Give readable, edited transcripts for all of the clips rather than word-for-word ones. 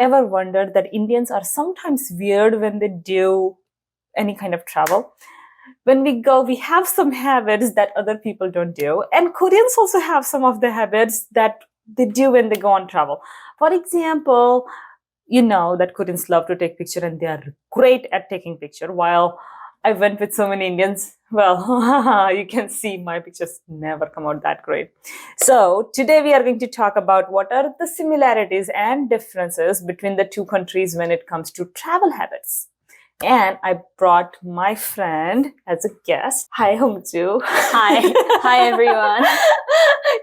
ever wondered that Indians are sometimes weird when they do any kind of travel? When we go, we have some habits that other people don't do. And Koreans also have some of the habits that they do when they go on travel. For example, you know that Koreans love to take picture and they are great at taking picture. While I went with so many Indians, well, you can see my pictures never come out that great. So today we are going to talk about what are the similarities and differences between the two countries when it comes to travel habits. And I brought my friend as a guest. Hi, Hongjoo. Hi. Hi, everyone.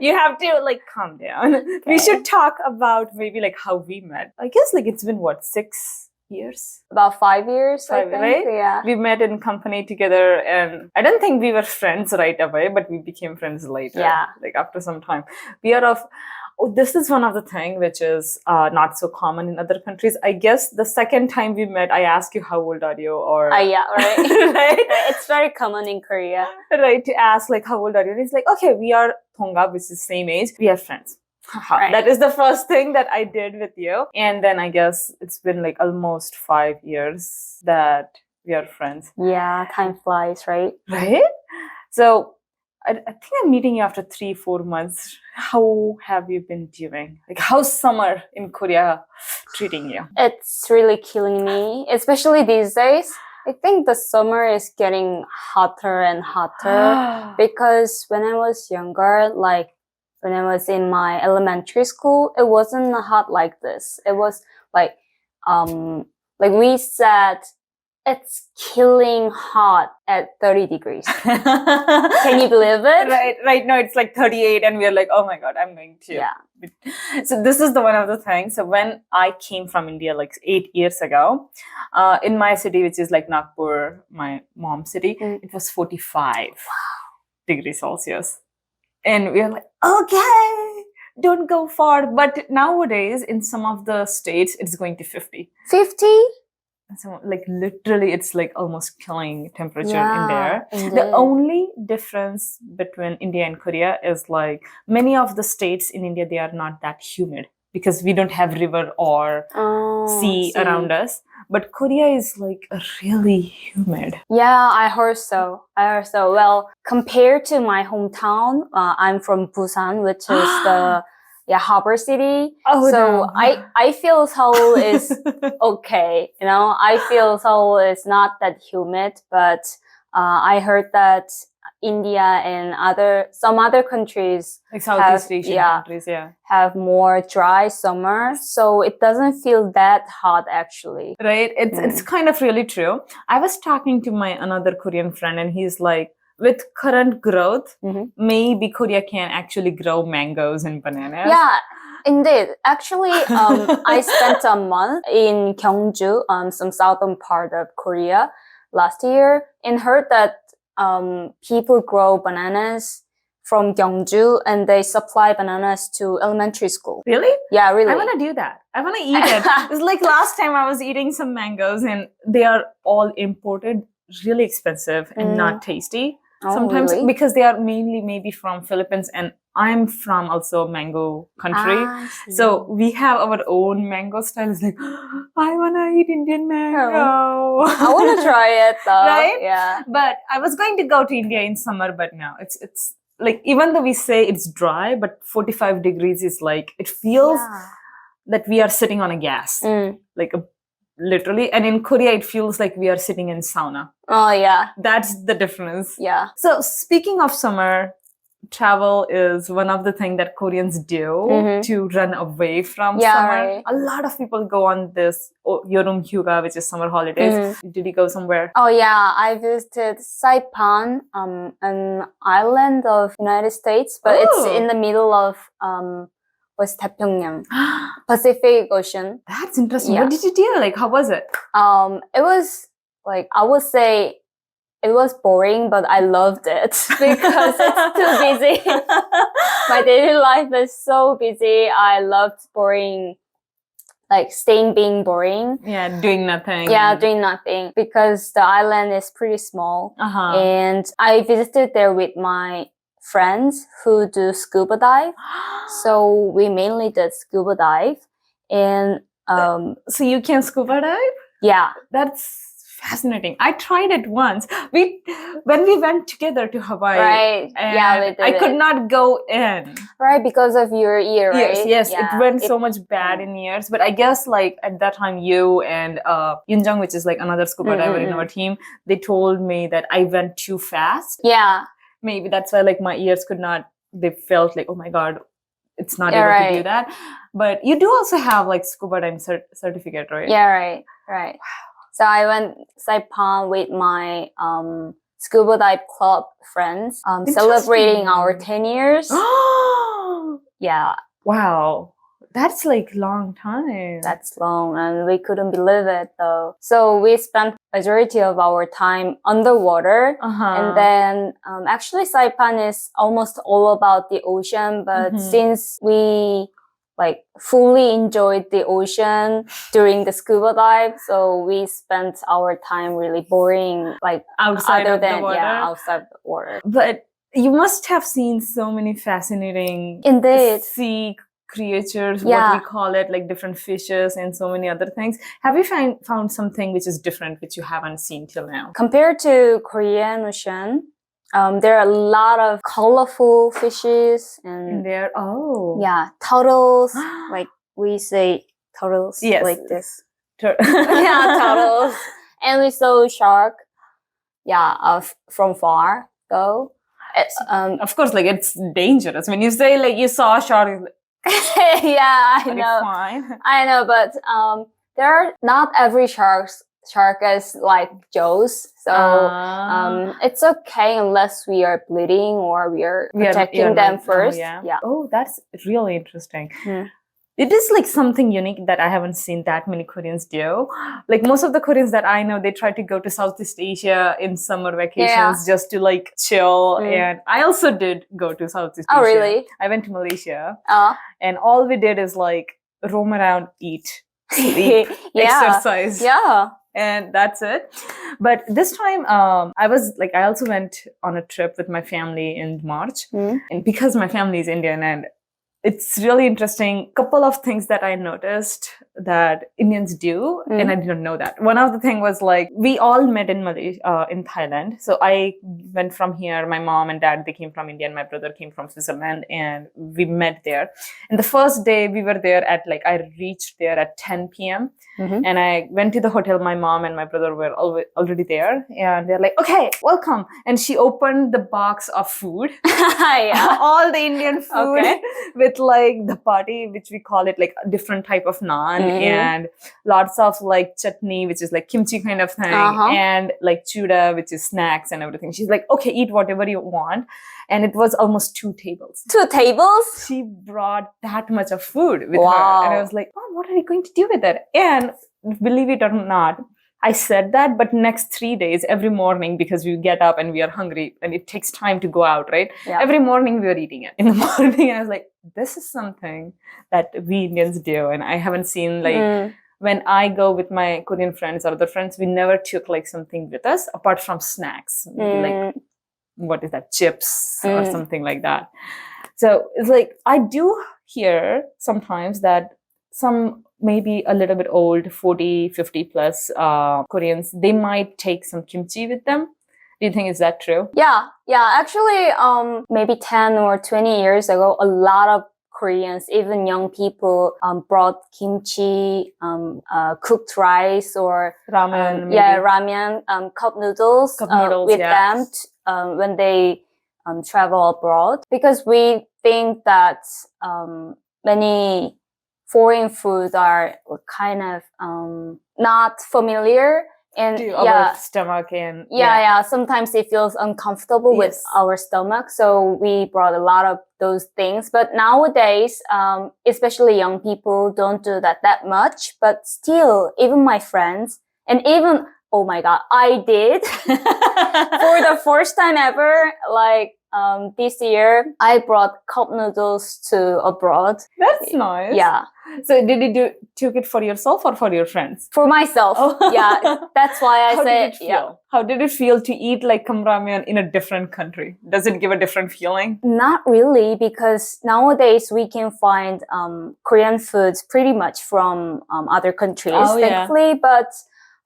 You have to calm down. Okay. We should talk about maybe how we met. I guess it's been what, 6 years? About 5 years, I think. Right? Yeah. We met in company together, and I don't think we were friends right away, but we became friends later. Yeah. After some time. This is one of the things which is not so common in other countries. I guess the second time we met, I asked you, how old are you? Or yeah, right. Right? It's very common in Korea. Right, to ask how old are you? And it's okay, we are Tonga, which is same age. We are friends. Right. That is the first thing that I did with you. And then I guess it's been almost 5 years that we are friends. Yeah, time flies, right? Right? So I think I'm meeting you after 3-4 months. How have you been doing? How's summer in Korea treating you? It's really killing me, especially these days. I think the summer is getting hotter and hotter because when I was younger, when I was in my elementary school, it wasn't hot like this. It was we said, it's killing hot at 30 degrees. Can you believe it? Right now it's 38 and we're oh my God, I'm going to. Yeah. So this is the one of the things. So when I came from India 8 years ago, in my city, which is Nagpur, my mom's city, it was 45 degrees Celsius. And we are okay, don't go far. But nowadays in some of the states, it's going to 50. 50? So literally it's almost killing temperature in there. Indeed. The only difference between India and Korea is many of the states in India, they are not that humid because we don't have river or sea around us. But Korea is really humid. Yeah, I heard so. Well, compared to my hometown, I'm from Busan, which is the harbor city. Oh, so no. I feel Seoul is okay. I feel Seoul is not that humid, but I heard that India and some other countries Southeast Asian countries, have more dry summer, so it doesn't feel that hot actually. Right? It's kind of really true. I was talking to my another Korean friend, and he's with current growth, maybe Korea can actually grow mangoes and bananas. Yeah, indeed. Actually, I spent a month in Gyeongju, some southern part of Korea last year, and heard that people grow bananas from Gyeongju and they supply bananas to elementary school. Really? Yeah, really. I want to do that. I want to eat it. It's last time I was eating some mangoes and they are all imported, really expensive and not tasty. Sometimes really? Because they are mainly maybe from Philippines, and I'm from also mango country. So we have our own mango style. It's I want to eat Indian mango. I want to try it though. Right? Yeah. But I was going to go to India in summer, but no, it's even though we say it's dry, but 45 degrees is it feels that we are sitting on a gas. Literally. And in Korea, it feels like we are sitting in sauna. Oh, yeah. That's the difference. Yeah. So speaking of summer, travel is one of the things that Koreans do to run away from summer. Right. A lot of people go on this Yeorum Hyuga, which is summer holidays. Did you go somewhere? Oh, yeah. I visited Saipan, an island of United States, but it's in the middle of West Taepyeongyang, Pacific Ocean. That's interesting. Yeah. What did you do? How was it? It was I would say it was boring, but I loved it because it's too busy. My daily life is so busy. I loved boring, being boring. Yeah, doing nothing. Yeah, doing nothing because the island is pretty small. And I visited there with my friends who do scuba dive. So we mainly did scuba dive. And So you can scuba dive? Yeah. That's fascinating. I tried it once. When we went together to Hawaii, Right. Yeah, we and did I could it. not go in. Right, because of your ear, right? Yes, Yeah, it went so much bad in years. But I guess like at that time, you and Yunjung, which is like another scuba diver in our team, they told me that I went too fast. Yeah. Maybe that's why like my ears could not. They felt like, oh my god, it's not Yeah, able to do that. But you do also have like scuba diving certificate, right? Yeah, right. So I went Saipan with my scuba dive club friends, celebrating our 10 years. Yeah. Wow. That's like long time. That's long, and we couldn't believe it though. So we spent majority of our time underwater, and then actually Saipan is almost all about the ocean. But since we like fully enjoyed the ocean during the scuba dive, so we spent our time really boring, like outside other of the than water. outside the water. But you must have seen so many fascinating Indeed. sea creatures, Yeah. what we call it, like different fishes and so many other things. Have you found something which is different, which you haven't seen till now? Compared to Korean Ocean, there are a lot of colorful fishes In and there? Oh. yeah, turtles. Like we say turtles Yes. like this. Yeah, Yeah, turtles. And we saw shark. Yeah, from far though. Of course, like it's dangerous when you say like you saw a shark. Yeah, I Are you know. fine? I know, but there are not every shark is like Joe's, so it's okay unless we are bleeding or we are protecting them first. Yeah. Oh, that's really interesting. It is like something unique that I haven't seen that many Koreans do. Like most of the Koreans that I know, they try to go to Southeast Asia in summer vacations just to like chill. And I also did go to Southeast Asia. Oh, really? I went to Malaysia. And all we did is like roam around, eat, sleep, exercise. Yeah. And that's it. But this time, I also went on a trip with my family in March. And because my family is Indian, and it's really interesting. Couple of things that I noticed that Indians do, and I didn't know that. One of the thing was like we all met in Malaysia, in Thailand. So I went from here. My mom and dad, they came from India, and my brother came from Switzerland, and we met there. And the first day we were there at like I reached there at 10 p.m. And I went to the hotel. My mom and my brother were already there, and they're like, "Okay, welcome." And she opened the box of food, all the Indian food with like the party, which we call it like a different type of naan, and lots of like chutney, which is like kimchi kind of thing, and like chuda, which is snacks and everything. She's like, "Okay, eat whatever you want." And it was almost 2 tables. 2 tables? She brought that much of food with her. And I was like, "Oh, what are you going to do with it?" And believe it or not, I said that, but next 3 days, every morning, because we get up and we are hungry and it takes time to go out, right? Yeah. Every morning we were eating it. In the morning, I was like, this is something that we Indians do. And I haven't seen like, when I go with my Korean friends or other friends, we never took like something with us apart from snacks. Maybe like, what is that? Chips or something like that. So it's like, I do hear sometimes that some maybe a little bit old, 40, 50 plus Koreans, they might take some kimchi with them. Do you think is that true? Yeah. Actually, maybe 10 or 20 years ago, a lot of Koreans, even young people, brought kimchi, cooked rice or ramen. Ramen, cup noodles with them when they travel abroad, because we think that many foreign foods are kind of not familiar and to our stomach, and sometimes it feels uncomfortable with our stomach, so we brought a lot of those things. But nowadays, especially young people don't do that much, but still, even my friends, and even, oh my god, I did for the first time ever, like this year I brought cup noodles to abroad. That's nice. Yeah. So did you took it for yourself or for your friends? For myself. Oh. Yeah. That's why I How say, did it feel? How did it feel to eat like ramyeon in a different country? Does it give a different feeling? Not really, because nowadays we can find Korean foods pretty much from other countries, Oh, yeah. thankfully. But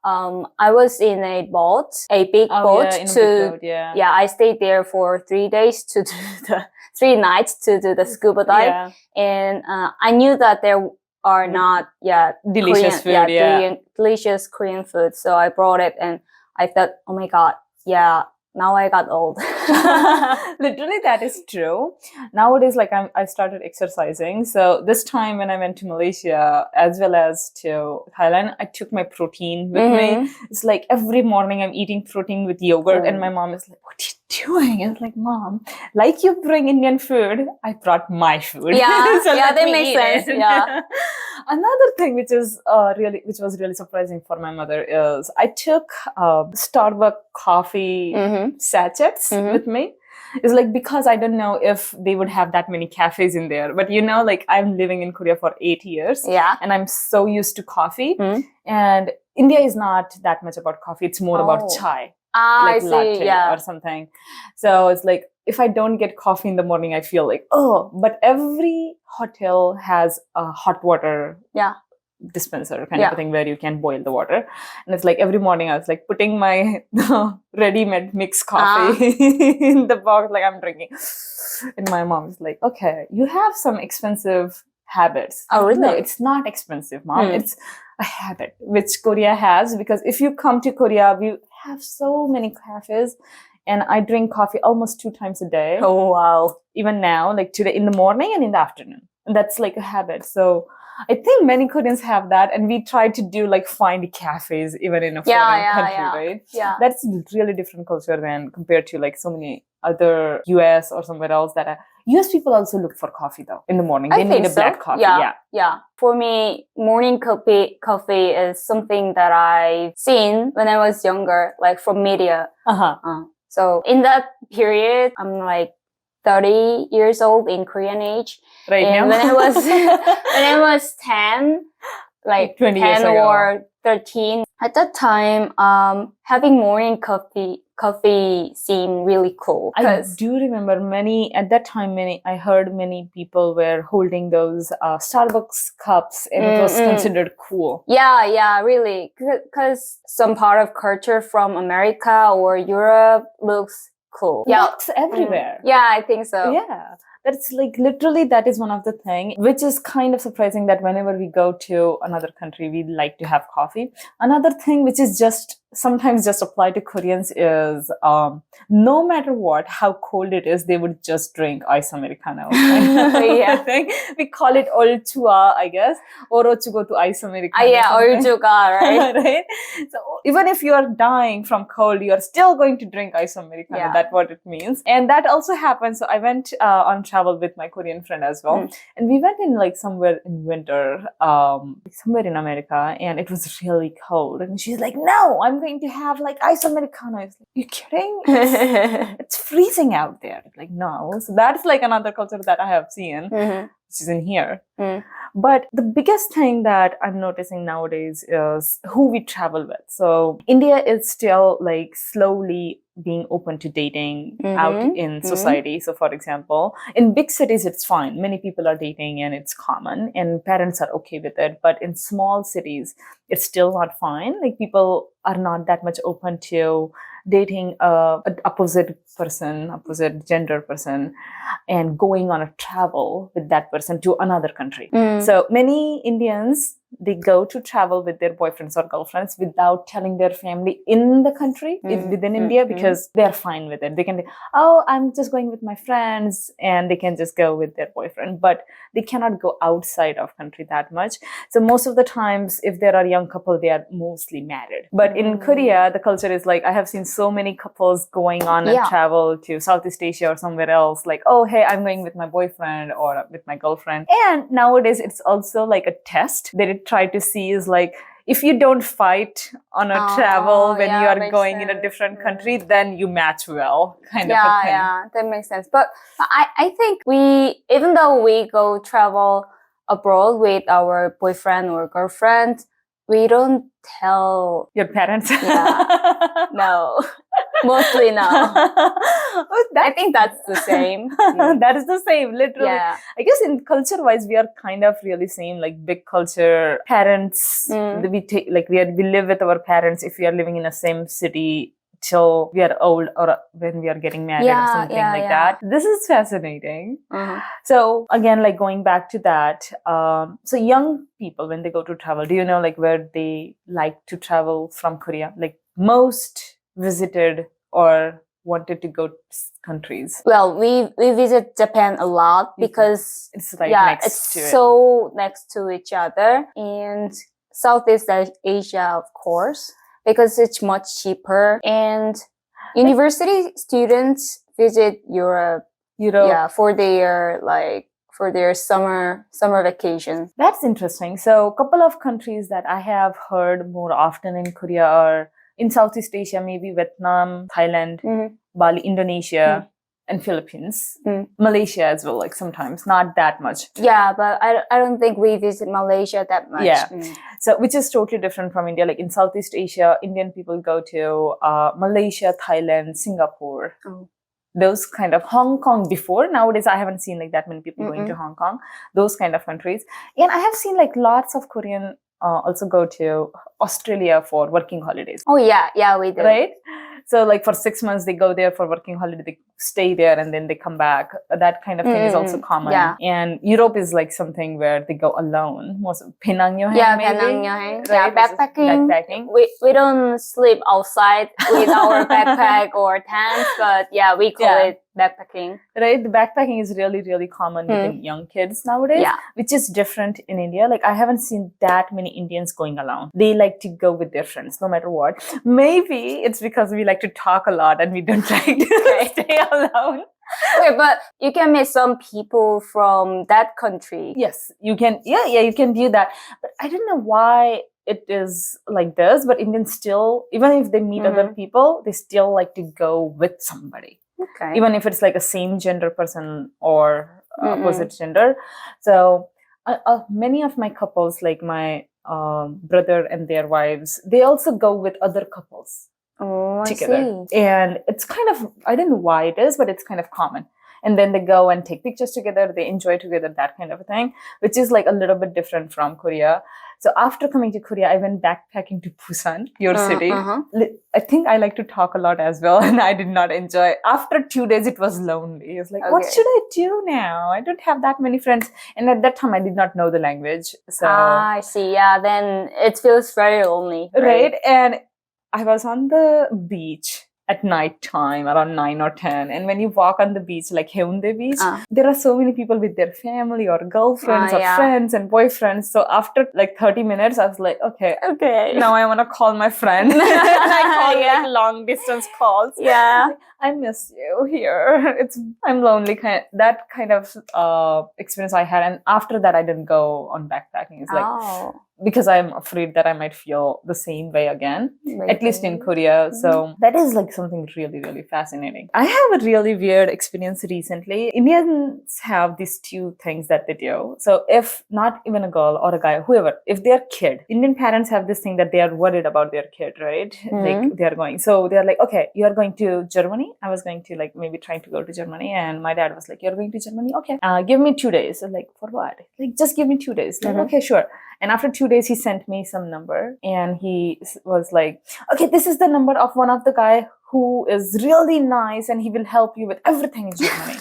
I was in a boat, a big boat in a to big boat, yeah. I stayed there for 3 days to do the 3 nights to do the scuba dive, Yeah. and I knew that there are not Delicious Korean, food, yeah. delicious Korean food. So I brought it, and I thought, oh my god, yeah, now I got old. Literally, that is true. Nowadays, like I started exercising. So this time when I went to Malaysia as well as to Thailand, I took my protein with me. It's like every morning I'm eating protein with yogurt, and my mom is like, "What are you doing?" I was like, "Mom, like you bring Indian food, I brought my food." Yeah, So yeah, let that me makes eat sense. it. Yeah. Another thing which was really surprising for my mother is I took Starbucks coffee sachets with me. It's like, because I don't know if they would have that many cafes in there, but like I'm living in Korea for 8 years, Yeah. and I'm so used to coffee, and India is not that much about coffee. It's more about chai, I like see. latte Yeah. or something. So it's like, if I don't get coffee in the morning, I feel like, oh, but every hotel has a hot water dispenser kind of a thing where you can boil the water. And it's like every morning I was like putting my ready-made mixed coffee in the box, like I'm drinking. And my mom is like, okay, you have some expensive habits. Oh, really? No, it's not expensive, Mom. It's a habit which Korea has, because if you come to Korea, we have so many cafes, and I drink coffee almost 2 times a day. Oh, wow. Even now, like today, in the morning and in the afternoon. And that's like a habit. So I think many Koreans have that, and we try to do like find cafes even in a foreign country, right? Yeah. That's really different culture than compared to like so many other US or somewhere else that US people also look for coffee though in the morning. They need a black coffee. Yeah. For me, morning coffee is something that I've seen when I was younger, like from media. So in that period, I'm like 30 years old in Korean age. Right and now? when I was 10, like 20 years 10 ago. or 13, at that time, having morning coffee seemed really cool. I do remember at that time, I heard many people were holding those Starbucks cups, and it was considered cool. Yeah, really. Because some part of culture from America or Europe looks cool. Yeah, it's everywhere. Yeah, I think so. Yeah. That's like literally, that is one of the things which is kind of surprising, that whenever we go to another country, we like to have coffee. Another thing which is sometimes just apply to Koreans is no matter what, how cold it is, they would just drink ice americano. Yeah. We call it olchua, I guess, or ochugo to ice americano. Yeah, olchuga, right? Right? So even if you are dying from cold, you are still going to drink ice americano. Yeah. That's what it means. And that also happened. So I went on travel with my Korean friend as well. And we went in like somewhere in winter, somewhere in America, and it was really cold. And she's like, no, I'm going to have like ice americano. I was like, you kidding? It's freezing out there. Like, no. So that's like another culture that I have seen, which is in here. But the biggest thing that I'm noticing nowadays is who we travel with. So India is still like slowly being open to dating out in society. So for example, in big cities, it's fine. Many people are dating and it's common and parents are okay with it. But in small cities, it's still not fine. Like people are not that much open to dating an opposite gender person and going on a travel with that person to another country. So many Indians, they go to travel with their boyfriends or girlfriends without telling their family in the country, within India, because they're fine with it. They can, oh, I'm just going with my friends, and they can just go with their boyfriend, but they cannot go outside of country that much. So most of the times, if there are young couple, they are mostly married. But in Korea, the culture is like, I have seen so many couples going on a travel to Southeast Asia or somewhere else, like, oh, hey, I'm going with my boyfriend or with my girlfriend. And nowadays, it's also like a test that it try to see is like, if you don't fight on a travel when you are makes going in a sense. different country, then you match well, kind of a Yeah, thing. yeah, that makes sense. But I think even though we go travel abroad with our boyfriend or girlfriend, we don't tell. Your parents? Yeah. No, mostly no. I think that's the same. That is the same, literally. Yeah. I guess in culture-wise, we are kind of really same, like big culture. Parents, we take like we live with our parents if we are living in the same city till we are old or when we are getting married or something like that. This is fascinating. So again, like going back to that, so young people when they go to travel, do you know like where they like to travel from Korea? Like most visited or wanted to go countries? Well, we visit Japan a lot because it's like it's so next to each other, and Southeast Asia, of course, because it's much cheaper, and university students visit Europe, for their summer vacation. That's interesting. So a couple of countries that I have heard more often in Korea are in Southeast Asia, maybe Vietnam, Thailand, Bali, Indonesia, and Philippines. Malaysia as well, like sometimes, not that much. Yeah, but I don't think we visit Malaysia that much. Yeah. So which is totally different from India. Like in Southeast Asia, Indian people go to Malaysia, Thailand, Singapore. Those kind of Hong Kong before. Nowadays, I haven't seen like that many people going to Hong Kong. Those kind of countries. And I have seen like lots of Korean also go to Australia for working holidays. Oh yeah, we do. Right? So like for 6 months, they go there for working holiday, they stay there and then they come back. That kind of thing is also common. Yeah. And Europe is like something where they go alone. Most Penang Yeah, maybe. Penang Yoheng. Right? Yeah, backpacking. We don't sleep outside with our backpack or tent, but yeah, we call it backpacking. Right? The backpacking is really, really common within young kids nowadays, which is different in India. Like I haven't seen that many Indians going alone. They like to go with their friends no matter what. Maybe it's because we like to talk a lot and we don't like to stay alone. Okay, but you can meet some people from that country. Yes, you can. Yeah, you can do that. But I don't know why it is like this, but Indians still, even if they meet other people, they still like to go with somebody. Okay. Even if it's like a same gender person or opposite gender. So many of my couples, like my brother and their wives, they also go with other couples together. I see. And it's kind of, I don't know why it is, but it's kind of common. And then they go and take pictures together, they enjoy together, that kind of a thing, which is like a little bit different from Korea. So after coming to Korea, I went backpacking to Busan, your city. I think I like to talk a lot as well, and I did not enjoy. After 2 days, it was lonely. It's like, what should I do now? I don't have that many friends. And at that time, I did not know the language. So I see. Yeah, then it feels very lonely. Right? And I was on the beach at night time around 9 or 10, and when you walk on the beach like Haeundae beach, there are so many people with their family or girlfriends or friends and boyfriends. So after like 30 minutes I was like, okay, now I want to call my friend. I call like long distance calls. I miss you here. I'm lonely. That kind of experience I had, and after that I didn't go on backpacking. It's like because I'm afraid that I might feel the same way again, at least in Korea. So that is like something really, really fascinating. I have a really weird experience recently. Indians have these two things that they do. So if not even a girl or a guy, whoever, if they're kid, Indian parents have this thing that they are worried about their kid, right? Like they are going. So they're like, okay, you are going to Germany. I was going to like maybe trying to go to Germany, and my dad was like, you're going to Germany? Okay. Give me 2 days. I'm like, for what? Like, just give me 2 days. Like, okay, sure. And after 2 days, he sent me some number, and he was like, okay, this is the number of one of the guy who is really nice and he will help you with everything in Germany.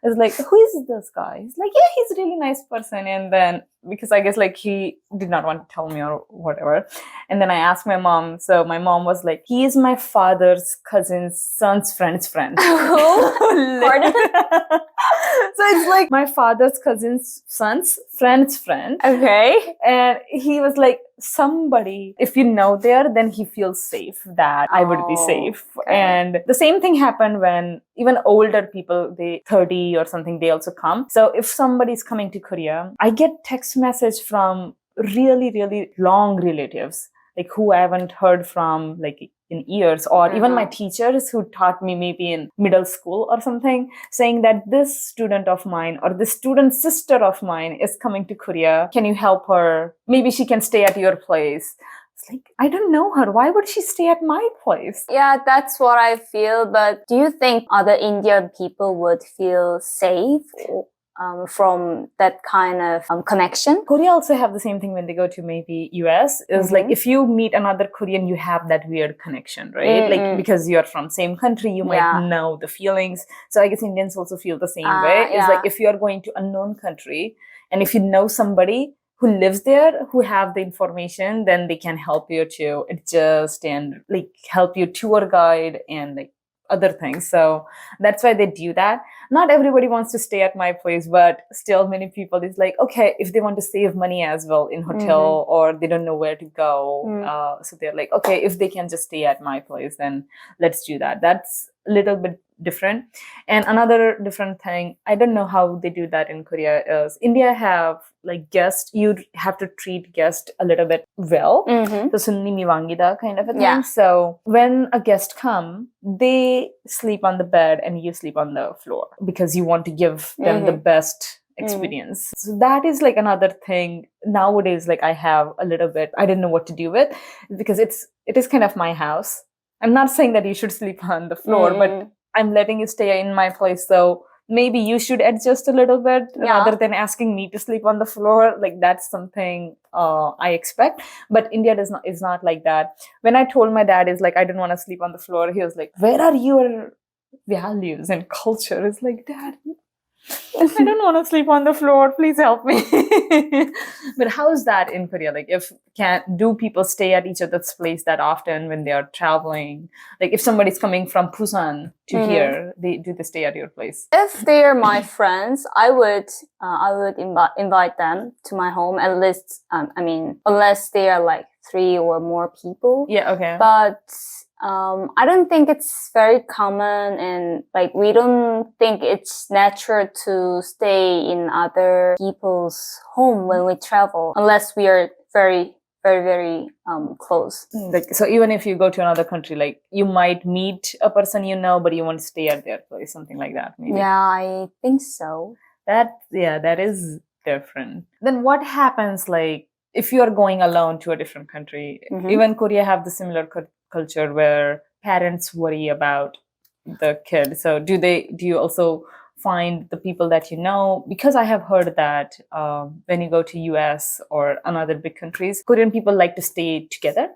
I was like, who is this guy? He's like, yeah, he's a really nice person. And then, because I guess like he did not want to tell me or whatever. And then I asked my mom. So my mom was like, he is my father's cousin's son's friend's friend. Pardon? So it's like my father's cousin's son's friend's friend. Okay. And he was like, somebody, if you know there, then he feels safe that I would be safe. Okay. And the same thing happened when even older people, they 30 or something, they also come. So if somebody's coming to Korea, I get text message from really, really long relatives, like who I haven't heard from like in years, or even my teachers who taught me maybe in middle school or something, saying that this student of mine or this student sister of mine is coming to Korea. Can you help her? Maybe she can stay at your place. It's like, I don't know her. Why would she stay at my place? Yeah, that's what I feel. But do you think other Indian people would feel safe from that kind of connection? Korea also have the same thing when they go to maybe US. Is like if you meet another Korean, you have that weird connection, right? Like because you're from same country, you might know the feelings. So I guess Indians also feel the same way. It's like if you're going to unknown country and if you know somebody who lives there, who have the information, then they can help you to adjust and like help you tour guide and like other things. So that's why they do that. Not everybody wants to stay at my place, but still many people is like, okay, if they want to save money as well in hotel or they don't know where to go. So they're like, okay, if they can just stay at my place, then let's do that. That's a little bit different. And another different thing, I don't know how they do that in Korea, is India have like guests, you have to treat guests a little bit well. So sunni miwangida kind of a thing. So when a guest come, they sleep on the bed and you sleep on the floor because you want to give them the best experience. So that is like another thing nowadays. Like I have a little bit, I didn't know what to do with, because it is kind of my house. I'm not saying that you should sleep on the floor, but I'm letting you stay in my place. So maybe you should adjust a little bit rather than asking me to sleep on the floor. Like that's something I expect. But India is not like that. When I told my dad, is like, I don't want to sleep on the floor. He was like, where are your values and culture? It's like, Dad, I don't want to sleep on the floor. Please help me. But how is that in Korea? Like, do people stay at each other's place that often when they are traveling? Like, if somebody's coming from Busan to here, do they stay at your place? If they're my friends, I would invite them to my home. At least, unless they are like 3 or more people. Yeah. Okay. But I don't think it's very common, and like we don't think it's natural to stay in other people's home when we travel, unless we are very, very, very close. Like, so even if you go to another country, like you might meet a person you know, but you want to stay at their place, something like that. Maybe. Yeah, I think so. That is different. Then what happens, like if you are going alone to a different country? Even Korea have the similar culture where parents worry about the kid. So do you also find the people that you know? Because I have heard that when you go to US or another big countries, Korean people like to stay together.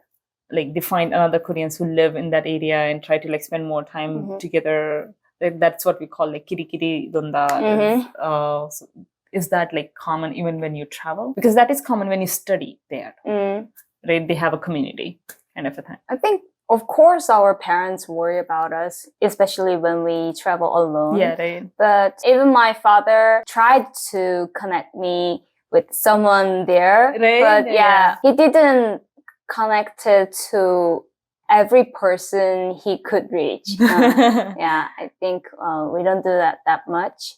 Like they find another Koreans who live in that area and try to like spend more time together. That's what we call like kiri donda. So is that like common even when you travel? Because that is common when you study there, right? They have a community kind of a thing. I think, of course, our parents worry about us, especially when we travel alone. Yeah, right. But even my father tried to connect me with someone there. Right? But he didn't connect it to every person he could reach. I think we don't do that much.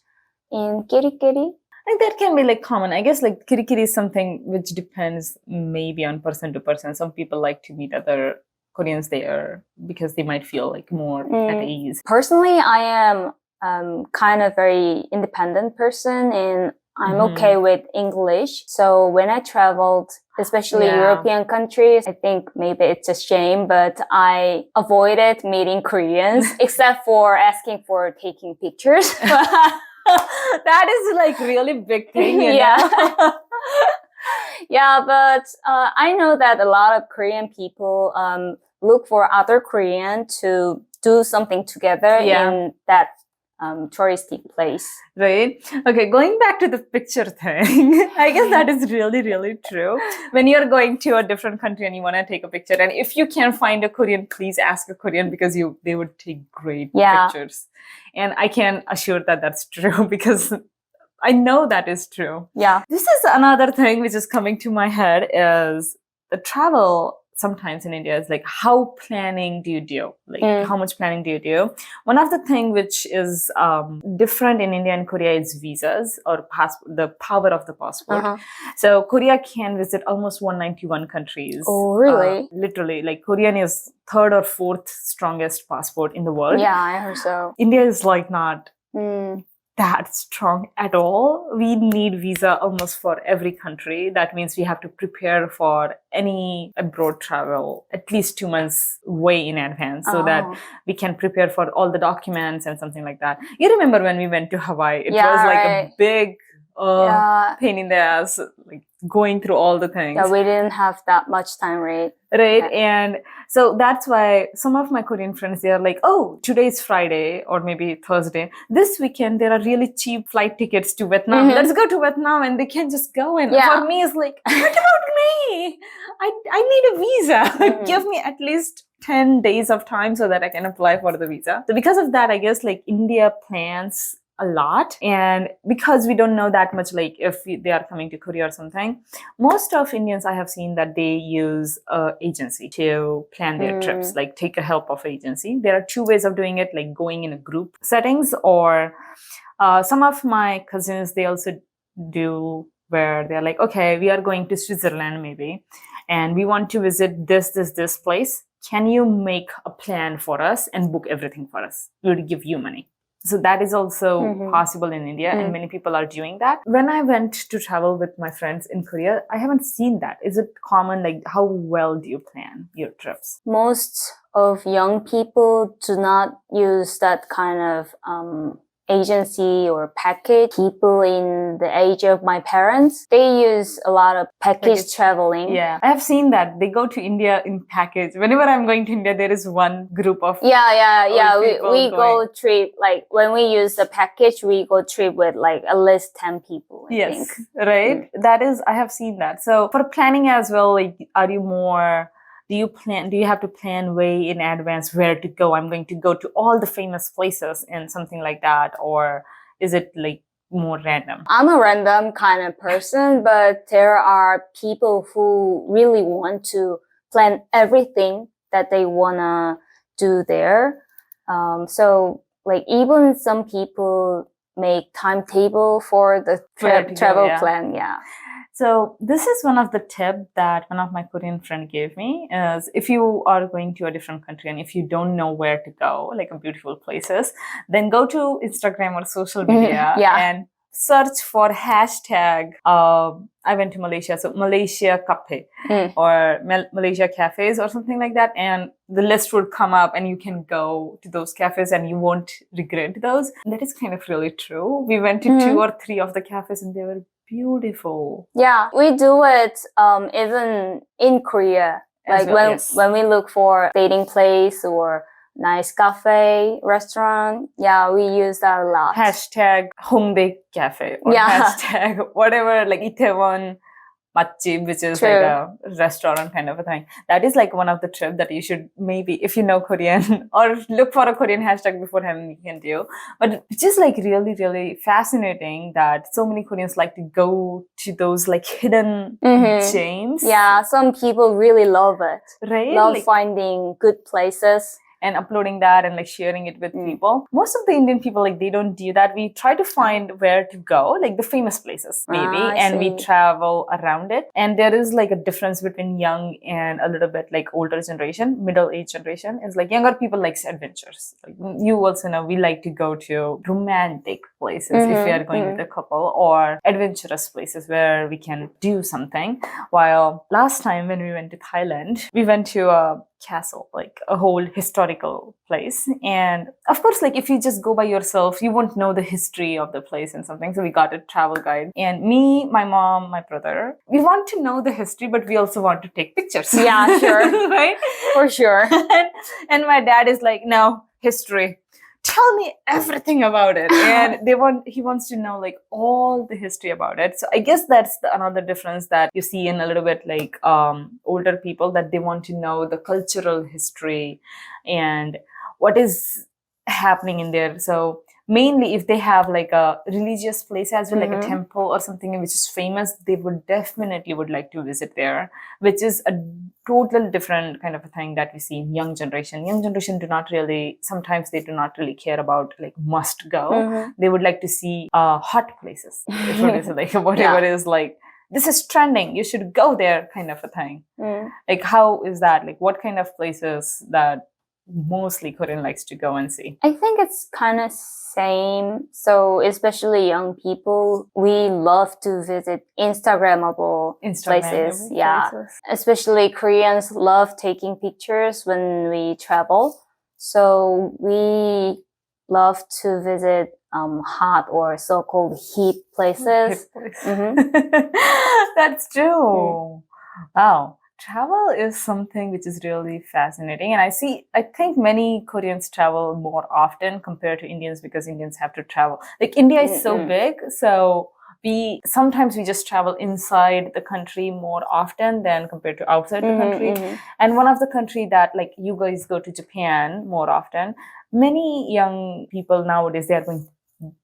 In kiri-kiri, I think that can be like common. I guess like kiri-kiri is something which depends maybe on person to person. Some people like to meet other Koreans there because they might feel like more at ease. Personally, I am kind of very independent person, and I'm okay with English. So when I traveled, especially European countries, I think maybe it's a shame, but I avoided meeting Koreans except for asking for taking pictures. That is like really big thing, you know? Yeah, but I know that a lot of Korean people look for other Korean to do something together in that touristy place. Right. Okay, going back to the picture thing, I guess that is really, really true. When you're going to a different country and you want to take a picture, and if you can't find a Korean, please ask a Korean because they would take great pictures. And I can assure that that's true because I know that is true. Yeah. This is another thing which is coming to my head is the travel. sometimes in India is like, how planning do you do? Like, how much planning do you do? One of the things which is different in India and Korea is visas or the power of the passport. So Korea can visit almost 191 countries. Oh, really? Literally, like Korean is third or fourth strongest passport in the world. Yeah, I heard so. India is like not that strong at all. We need visa almost for every country. That means we have to prepare for any abroad travel at least 2 months way in advance so that we can prepare for all the documents and something like that. You remember when we went to Hawaii? It was like a big pain in the ass, like going through all the things. Yeah, we didn't have that much time, right? Right. And so that's why some of my Korean friends, they are like, oh, today's Friday or maybe Thursday. This weekend, there are really cheap flight tickets to Vietnam. Let's go to Vietnam, and they can just go. And for me, it's like, what about me? I need a visa. Give me at least 10 days of time so that I can apply for the visa. So because of that, I guess like India plans a lot, and because we don't know that much, like if they are coming to Korea or something, most of Indians I have seen that they use a agency to plan their trips, like take a help of agency. There are two ways of doing it, like going in a group settings, or some of my cousins, they also do where they're like, okay, we are going to Switzerland maybe, and we want to visit this place. Can you make a plan for us and book everything for us? We will give you money. So that is also possible in India, and many people are doing that. When I went to travel with my friends in Korea, I haven't seen that. Is it common? Like, how well do you plan your trips? Most of young people do not use that kind of agency or package. People in the age of my parents, they use a lot of package traveling. Yeah, I have seen that. They go to India in package. Whenever I'm going to India, there is one group of We go trip, like when we use the package, we go trip with like at least 10 people, I think. Right? That is, I have seen that. So for planning as well, like, are you more... Do you have to plan way in advance where to go? I'm going to go to all the famous places and something like that. Or is it like more random? I'm a random kind of person, but there are people who really want to plan everything that they want to do there. So like even some people make timetable for the travel plan. Yeah. So this is one of the tips that one of my Korean friend gave me is if you are going to a different country and if you don't know where to go, like a beautiful places, then go to Instagram or social media and search for hashtag. I went to Malaysia, so Malaysia Cafe or Malaysia cafes or something like that, and the list would come up and you can go to those cafes and you won't regret those. And that is kind of really true. We went to 2 or 3 of the cafes and they were beautiful. Yeah, we do it even in Korea. Like when we look for dating place or nice cafe, restaurant, we use that a lot. Hashtag Hongdae Cafe or hashtag whatever, like Itaewon Matjib, which is like a restaurant kind of a thing. That is like one of the trips that you should maybe, if you know Korean or look for a Korean hashtag beforehand, you can do. But it's just like really, really fascinating that so many Koreans like to go to those like hidden gems. Yeah, some people really love it. Right? Love like, finding good places. And uploading that and like sharing it with people. Most of the Indian people, like they don't do that. We try to find where to go, like the famous places maybe, and we travel around it. And there is like a difference between young and a little bit like older generation, middle-aged generation. Is like younger people likes adventures. Like, you also know we like to go to romantic places if we are going with a couple, or adventurous places where we can do something. While last time when we went to Thailand, we went to a castle, like a whole historical place. And of course, like if you just go by yourself, you won't know the history of the place and something. So we got a travel guide. And me, my mom, my brother, we want to know the history, but we also want to take pictures. Yeah, sure. Right? For sure. And my dad is like, no, history. Tell me everything about it. And he wants to know like all the history about it. So I guess that's another difference that you see in a little bit like older people, that they want to know the cultural history and what is happening in there. So mainly if they have like a religious place as well, like a Mhm. temple or something which is famous, they would definitely would like to visit there, which is a total different kind of a thing that we see in young generation. Young generation do not really, sometimes they do not really care about like must go. Mhm. They would like to see hot places. If it is like whatever Yeah. is like, this is trending, you should go there kind of a thing. Mm. Like how is that? Like what kind of places that mostly Korean likes to go and see? I think it's kind of same. So especially young people, we love to visit Instagrammable places. Yeah. Especially Koreans love taking pictures when we travel. So we love to visit hot or so-called heat places. That's true. Wow. Travel is something which is really fascinating. And I think many Koreans travel more often compared to Indians because Indians have to travel. Like India is so big. So sometimes we just travel inside the country more often than compared to outside the country. And one of the country that like you guys go to Japan more often, many young people nowadays, they are going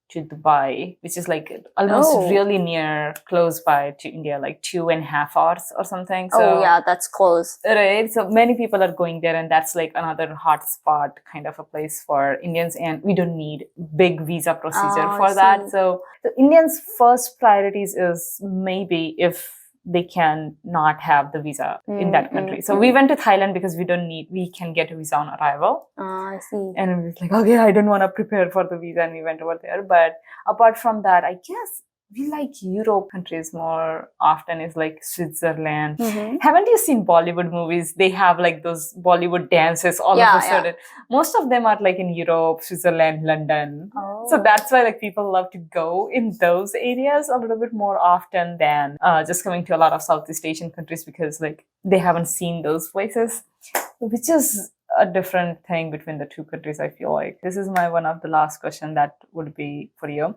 to Dubai, which is like almost really near, close by to India, like 2.5 hours or something. So, yeah, that's close. Right. So many people are going there, and that's like another hot spot kind of a place for Indians. And we don't need big visa procedure for that. So the Indians' first priorities is maybe if they can not have the visa in that country. So we went to Thailand because we can get a visa on arrival. I see. And it was like, okay, I don't want to prepare for the visa, and we went over there. But apart from that, I guess we like Europe countries more often, is like Switzerland. Haven't you seen Bollywood movies? They have like those Bollywood dances all of a sudden. Most of them are like in Europe, Switzerland, London. So that's why like people love to go in those areas a little bit more often than just coming to a lot of Southeast Asian countries, because like they haven't seen those places, which is a different thing between the two countries, I feel like. This is my one of the last question that would be for you.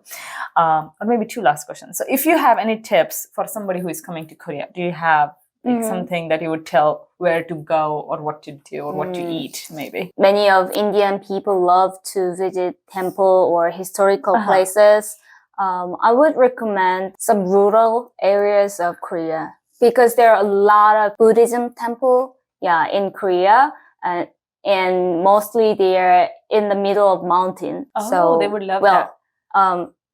Or maybe two last questions. So if you have any tips for somebody who is coming to Korea, do you have like something that you would tell where to go or what to do or what to eat maybe? Many of Indian people love to visit temple or historical places. I would recommend some rural areas of Korea because there are a lot of Buddhism temple in Korea. And mostly they're in the middle of mountain. So they would love that.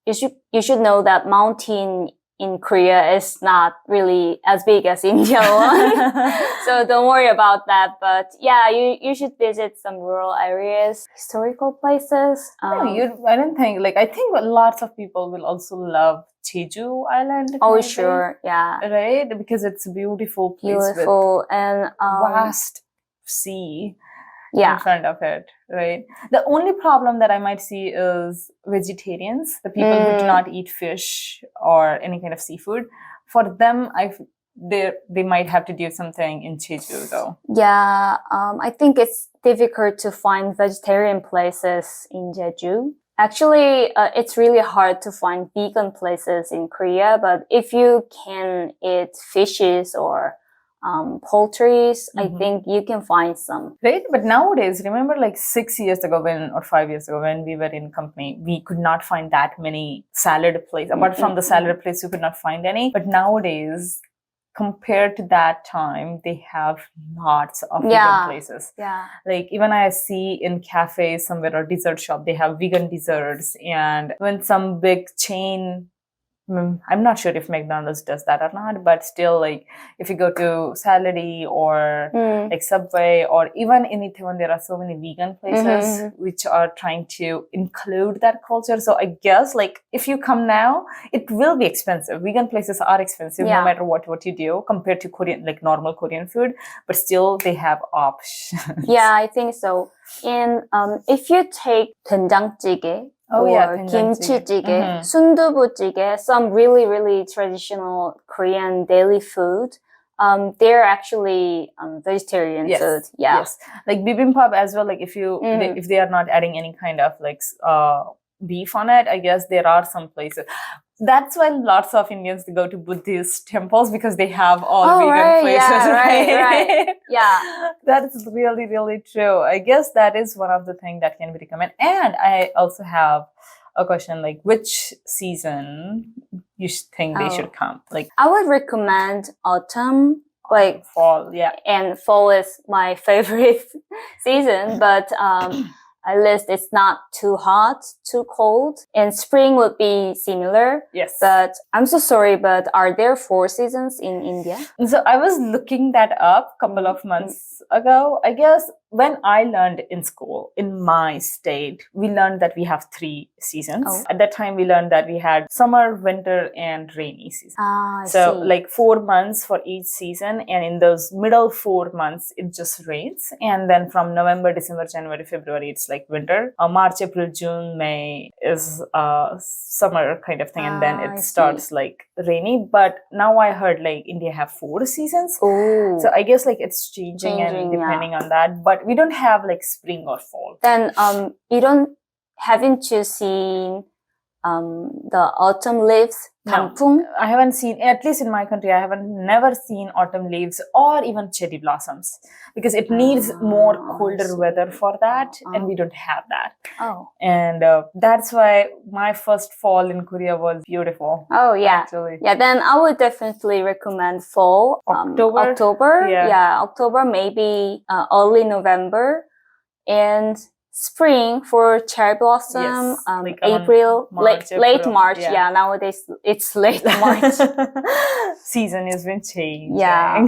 You should know that mountain in Korea is not really as big as India one. So don't worry about that. But yeah, you should visit some rural areas, historical places. I don't think, like, I think lots of people will also love Jeju Island. Oh, maybe. sure. Yeah. Right? Because it's a beautiful place with and vast sea yeah. in front of it, right? The only problem that I might see is vegetarians, the people who do not eat fish or any kind of seafood. For them, they might have to do something in Jeju, though. Yeah, I think it's difficult to find vegetarian places in Jeju. Actually, it's really hard to find vegan places in Korea, but if you can eat fishes or poultries, I think you can find some. Right? But nowadays, remember like 6 years ago or 5 years ago when we were in company, we could not find that many salad places. Apart from the salad place, we could not find any. But nowadays, compared to that time, they have lots of vegan places. Yeah. Like even I see in cafes somewhere or dessert shop, they have vegan desserts. And when some big chain, I'm not sure if McDonald's does that or not, but still, like if you go to Salady or like Subway or even in Itaewon, there are so many vegan places which are trying to include that culture. So I guess like if you come now, it will be expensive. Vegan places are expensive no matter what you do compared to Korean, like normal Korean food, but still they have options. Yeah, I think so. And if you take 된장찌개, or kimchi-jjigae, sundubu-jjigae, some really, really traditional Korean daily food. They're actually vegetarian food. Yeah. Yes. Like bibimbap as well. Like if they are not adding any kind of like beef on it, I guess there are some places. That's why lots of Indians go to Buddhist temples because they have all vegan places. Yeah, right. Yeah. That is really, really true. I guess that is one of the things that can be recommended. And I also have a question like, which season you think they should come? Like, I would recommend autumn, like fall. Yeah. and fall is my favorite season, but at least it's not too hot, too cold. And spring would be similar. Yes. But I'm so sorry, but are there 4 seasons in India? So I was looking that up a couple of months ago. I guess when I learned in school, in my state, we learned that we have 3 seasons. Oh. At that time, we learned that we had summer, winter, and rainy season. I So see. like 4 months for each season. And in those middle 4 months, it just rains. And then from November, December, January, February, it's like winter. March, April, June, May is summer kind of thing. And then I it see. starts like rainy. But now I heard like India have 4 seasons. Oh. So I guess like it's changing and Changing, depending on that. But we don't have like spring or fall. Then haven't you seen the autumn leaves? No. Tanpung? I haven't seen, at least in my country, I haven't never seen autumn leaves or even cherry blossoms because it needs more colder weather for that, and we don't have that. Oh. And that's why my first fall in Korea was beautiful. Oh, yeah. Actually. Yeah, then I would definitely recommend fall. October? October. Yeah. Yeah, October, maybe early November. And spring for cherry blossom. Yes, like April, March, late April, March. yeah. Yeah, nowadays it's late March. Season has been changing. Yeah.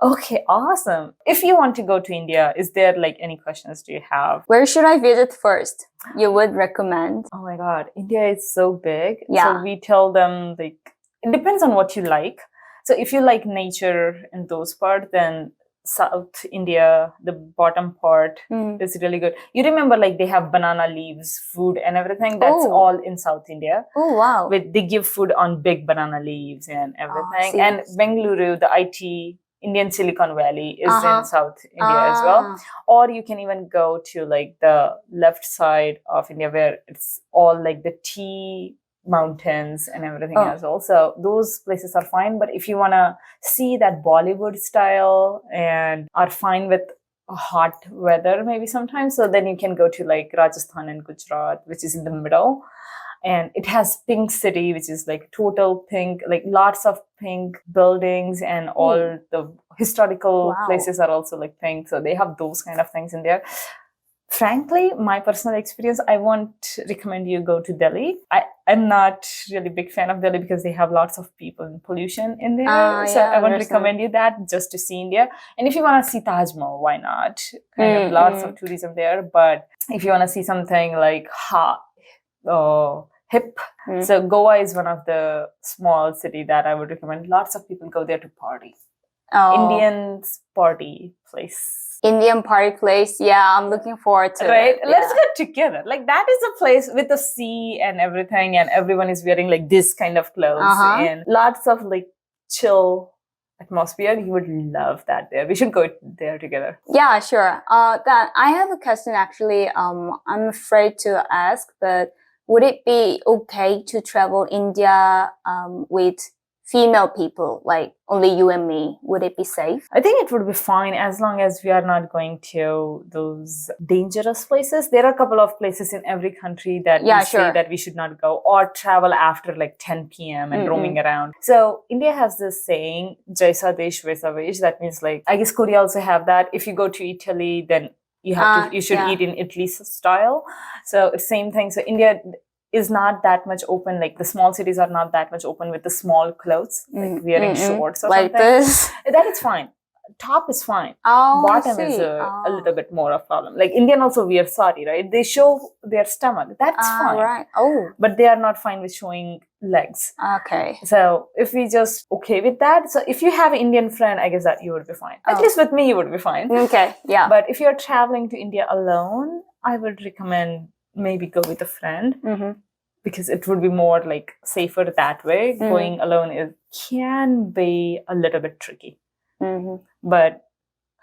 Okay, awesome. If you want to go to India, is there like any questions do you have? Where should I visit first? You would recommend? Oh my God, India is so big. Yeah. So we tell them like, it depends on what you like. So if you like nature and those parts, then South India, the bottom part is really good. You remember like they have banana leaves, food and everything. That's all in South India. Oh, wow. They give food on big banana leaves and everything. see. And Bengaluru, the IT, Indian Silicon Valley is in South India as well. Or you can even go to like the left side of India where it's all like the tea mountains and everything as well. So those places are fine. But if you want to see that Bollywood style and are fine with hot weather maybe sometimes, so then you can go to like Rajasthan and Gujarat, which is in the middle. And it has Pink City, which is like total pink, like lots of pink buildings, and all the historical places are also like pink. So they have those kind of things in there. Frankly, my personal experience, I won't recommend you go to Delhi. I'm not really big fan of Delhi because they have lots of people and pollution in there. So I won't recommend you that, just to see India. And if you want to see Taj Mahal, why not? Kind of lots of tourism there. But if you want to see something like hip, so Goa is one of the small city that I would recommend. Lots of people go there to party. Indians party place. Indian party place. Yeah, I'm looking forward to it. Yeah. Let's go together. Like that is a place with the sea and everything, and everyone is wearing like this kind of clothes and lots of like chill atmosphere. You would love that there. We should go there together. Yeah, sure. Then I have a question actually. I'm afraid to ask, but would it be okay to travel India with female people, like only you and me? Would it be safe? I think it would be fine as long as we are not going to those dangerous places. There are a couple of places in every country that we say that we should not go or travel after like 10 p.m. and roaming around. So India has this saying, Jaisa Desh Vaisa Vesh. That means like, I guess Korea also have that. If you go to Italy, then you should eat in Italy's style. So it's same thing. So India is not that much open, like the small cities are not that much open with the small clothes, like wearing shorts or like something. This. That is fine. Top is fine. Bottom is a little bit more of a problem. Like Indian also wear sari, right? They show their stomach. That's fine. Right. But they are not fine with showing legs. Okay. So if we just okay with that, so if you have an Indian friend, I guess that you would be fine. At least with me, you would be fine. Okay. Yeah. But if you're traveling to India alone, I would recommend maybe go with a friend because it would be more like safer that way. Going alone can be a little bit tricky. But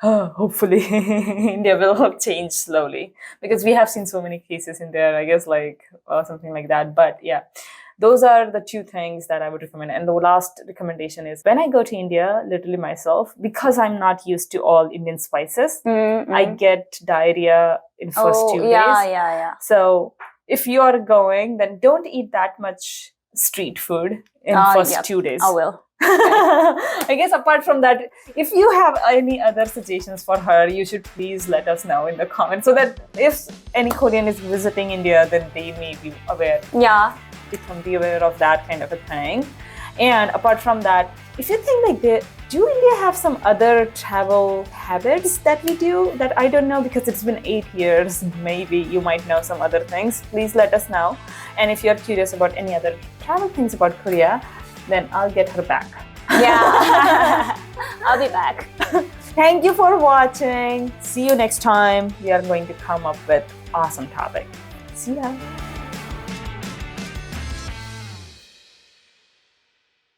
hopefully India will change slowly because we have seen so many cases in there, I guess, like something like that. But yeah, those are the 2 things that I would recommend. And the last recommendation is when I go to India, literally myself, because I'm not used to all Indian spices, I get diarrhea in first 2 days. Yeah. So if you are going, then don't eat that much street food in first Yep, 2 days. I will. I guess apart from that, if you have any other suggestions for her, you should please let us know in the comments so that if any Korean is visiting India, then they may be aware. Yeah. They can be aware of that kind of a thing. And apart from that, if you think like do India have some other travel habits that we do that I don't know, because it's been 8 years, maybe you might know some other things. Please let us know. And if you're curious about any other travel things about Korea, then I'll get her back. Yeah. I'll be back. Thank you for watching. See you next time. We are going to come up with awesome topic. See ya.